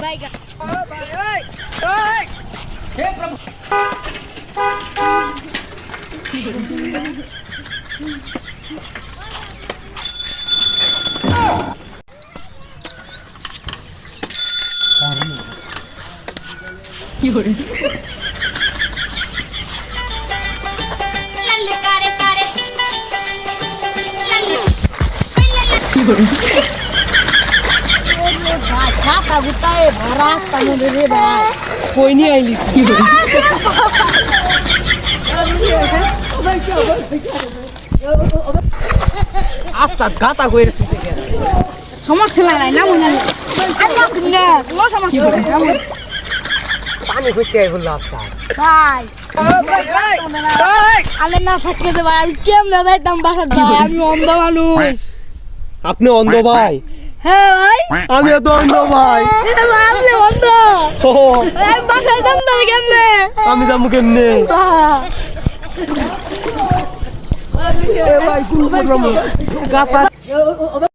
বাইগান কি করে লাল্লে কারে কারে লাল্লে কি করে ছাতা গুতায় রাস্তা মধ্যে রে ভাই কই নি আইলি কি করে আস্তা গাতা কইরে শুতে গেল সমস্যা নাই না মনে আচ্ছা শুনে কোনো সমস্যা নাই পানি কইতে আই বললা আস্তা ভাই আলে না থাকতে দে ভাই কেমনে যাইতাম বাসা ভাই আমি অন্ধ মানুষ আপনি অন্ধ ভাই? হ্যাঁ ভাই আমিও তো অন্ধ ভাই। আপনি অন্ধ আমি বাসায় যাম না কেমনে আমি যাবো কেমনে? ভাই